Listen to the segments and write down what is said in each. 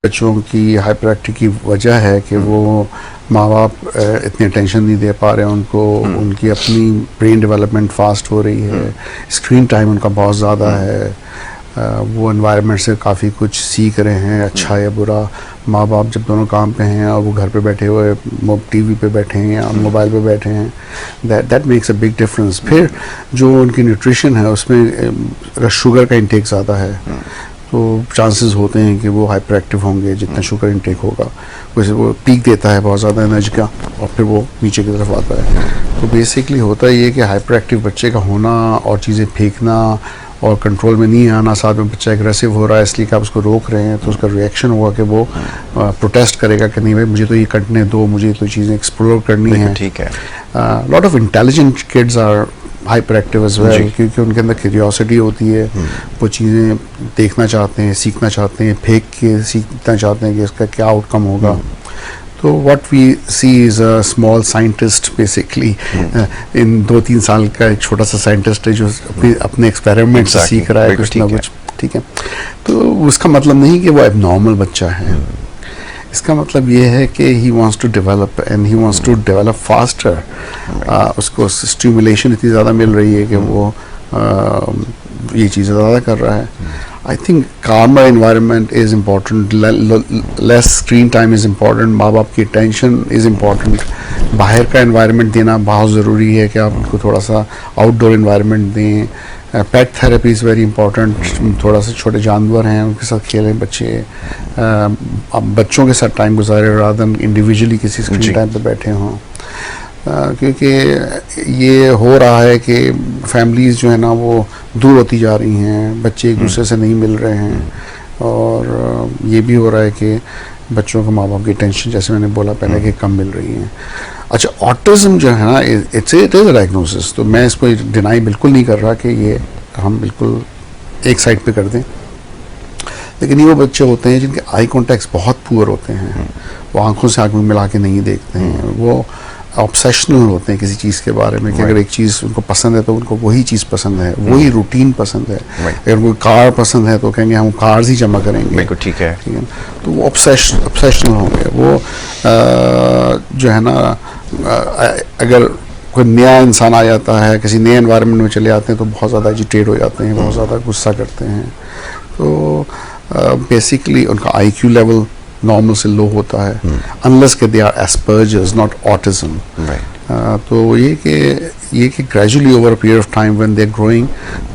बच्चों की hyper active की वजह है कि वो माँ बाप इतनी टेंशन नहीं दे पा रहे हैं उनको। उनकी अपनी ब्रेन डेवलपमेंट फास्ट हो रही है, स्क्रीन टाइम उनका बहुत ज़्यादा है। वो एनवायरनमेंट से काफ़ी कुछ सीख रहे हैं, अच्छा या बुरा। माँ बाप जब दोनों काम पे हैं और वो घर पे बैठे हुए टीवी पे बैठे हैं या मोबाइल पे बैठे हैं, that makes a big difference. फिर जो उनकी न्यूट्रिशन है उसमें अगर शुगर का इंटेक ज़्यादा है तो चांसेस होते हैं कि वो हाइपर एक्टिव होंगे। जितना शुगर इंटेक होगा वैसे वो पीक देता है बहुत ज़्यादा एनर्जी का और फिर वो नीचे की तरफ आता है। तो बेसिकली होता ये कि हाइपर एक्टिव बच्चे का होना और चीज़ें फेंकना और कंट्रोल में नहीं आना, साथ में बच्चा एग्रेसिव हो रहा है इसलिए कि आप उसको रोक रहे हैं, तो उसका रिएक्शन होगा कि वो प्रोटेस्ट करेगा कि नहीं भाई मुझे तो ये करने दो, मुझे तो चीज़ें एक्सप्लोर करनी है। ठीक है। Lot of intelligent kids are hyper active as well, क्योंकि उनके अंदर क्यूरियोसिटी होती है। वो चीज़ें देखना चाहते हैं, सीखना चाहते हैं, फेंक के सीखना चाहते हैं कि इसका क्या आउटकम होगा। तो what we see is a small scientist basically. इन 2-3 साल का एक छोटा सा साइंटिस्ट है जो अपने एक्सपेरिमेंट से सीख रहा है कुछ ना कुछ। ठीक है, तो उसका मतलब नहीं कि वो एबनॉर्मल बच्चा है। इसका मतलब ये है कि he wants to develop and he wants to develop faster. उसको स्टिमुलेशन इतनी ज़्यादा मिल रही है कि वो ये चीज़ें ज़्यादा कर रहा है। I think calmer environment is important, less screen time is important, माँ बाप की टेंशन is important। बाहर का environment देना बहुत ज़रूरी है कि आप उनको थोड़ा सा outdoor environment दें। पेट थेरेपी इज़ वेरी इंपॉर्टेंट। थोड़ा सा छोटे जानवर हैं उनके साथ खेलें बच्चे, अब बच्चों के साथ टाइम गुजारे रादर देन इंडिविजुअली किसी स्क्रीन टाइम पे बैठे हों। क्योंकि ये हो रहा है कि फैमिलीज़ जो है ना वो दूर होती जा रही हैं, बच्चे एक दूसरे से नहीं मिल रहे हैं। और ये भी हो रहा है कि बच्चों को माँ बाप की टेंशन, जैसे मैंने बोला पहले, कि कम मिल रही है। अच्छा, ऑटिज़म जो है ना इट इज़ अ डायग्नोसिस, तो मैं इसको डिनाई बिल्कुल नहीं कर रहा कि ये हम बिल्कुल एक साइड पे कर दें। लेकिन ये वो बच्चे होते हैं जिनके आई कॉन्टैक्ट्स बहुत पुअर होते हैं, वो आंखों से आंख में मिला के नहीं देखते हैं, वो ऑब्सेशनल होते हैं किसी चीज़ के बारे में कि अगर एक चीज़ उनको पसंद है तो उनको वही चीज़ पसंद है, वही रूटीन पसंद है। अगर कोई कार पसंद है तो कहेंगे हम कार्स ही जमा करेंगे। बिल्कुल ठीक है। तो वो ऑब्सेशनल होंगे। वो जो है ना, अगर कोई नया इंसान आ जाता है, किसी नए एनवायरनमेंट में चले आते हैं तो बहुत ज़्यादा एजिटेट हो जाते हैं, बहुत ज़्यादा गुस्सा करते हैं। तो बेसिकली उनका IQ लेवल नॉर्मल से लो होता है, अनलेस के they are Asperger's not autism. तो ये कि gradually over a period of time when they are growing,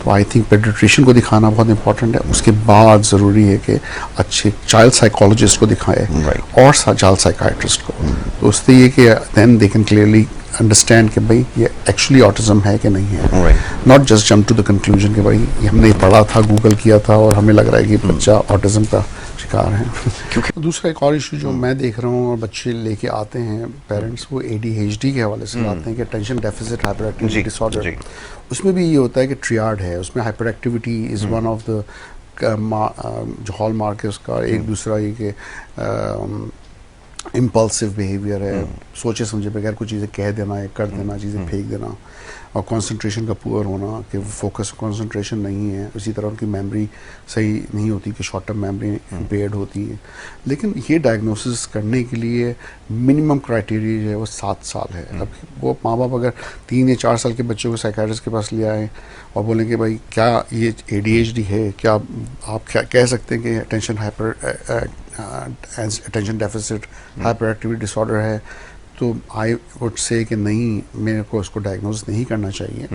तो आई थिंक पेडिट्रिशियन को दिखाना बहुत इंपॉर्टेंट है। उसके बाद ज़रूरी है कि अच्छे चाइल्ड साइकोलॉजिस्ट को दिखाएं और चाइल्ड साइकाइट्रिस्ट को। तो उससे ये कि then they can clearly understand कि भाई ये एक्चुअली ऑटिज्म है कि नहीं है। Not just jump to the conclusion कि भाई ये हमने पढ़ा था, गूगल किया था और हमें लग रहा है कि बच्चा ऑटिज्म का शिकार है। क्योंकि दूसरा एक और इशू जो मैं देख रहा हूँ और बच्चे लेके आते हैं पेरेंट्स, वो ADHD के हवाले से आते हैं कि attention deficit hyper activity disorder. उसमें भी ये होता है कि ट्रियाड है, उसमें hyper activity is one of the जो हॉल मार्क है उसका। एक दूसरा ये कि इम्पल्सिव बिहेवियर है, सोचे समझे बगैर कुछ चीज़ें कह देना या कर देना, चीज़ें फेंक देना। और कंसंट्रेशन का पुअर होना कि फोकस कंसंट्रेशन नहीं है। इसी तरह उनकी मेमोरी सही नहीं होती कि शॉर्ट टर्म मेमोरी इम्पेयर्ड होती है। लेकिन ये डायग्नोसिस करने के लिए मिनिमम क्राइटेरिया जो है वो 7 साल है। अब वो माँ बाप अगर 3 या 4 साल के बच्चों को साइकियाट्रिस्ट के पास ले आए और बोलें कि भाई क्या ये ADHD है, क्या आप क्या कह सकते हैं कि attention deficit hyper activity disorder है, तो आई वुड से कि नहीं, मेरे को उसको डायग्नोज नहीं करना चाहिए।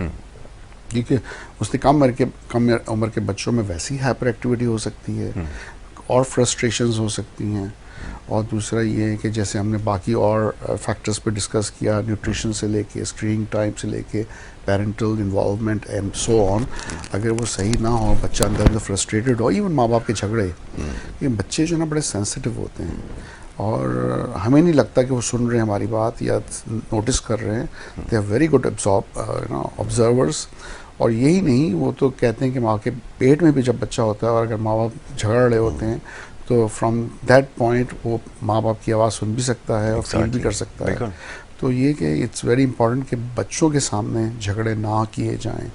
क्योंकि उसने कम उम्र के बच्चों में वैसी हाइपर एक्टिविटी हो सकती है और फ्रस्ट्रेशंस हो सकती हैं। और दूसरा ये है कि जैसे हमने बाकी और फैक्टर्स पे डिस्कस किया, न्यूट्रिशन से लेके स्क्रीन टाइम से लेके parental involvement and so on, अगर वो सही ना हो, बच्चा अंदर अंदर फ्रस्ट्रेटेड हो, इवन माँ बाप के झगड़े, ये बच्चे जो ना बड़े सेंसिटिव होते हैं और हमें नहीं लगता कि वो सुन रहे हैं हमारी बात या नोटिस कर रहे हैं। They are very good observers. और यही नहीं, वो तो कहते हैं कि माँ के पेट में भी जब बच्चा होता है और अगर माँ बाप झगड़ रहे होते हैं तो फ्रॉम दैट पॉइंट वो माँ बाप की आवाज़ सुन भी सकता है और फील भी कर सकता है। तो ये कि इट्स वेरी इंपॉर्टेंट कि बच्चों के सामने झगड़े ना किए जाएं।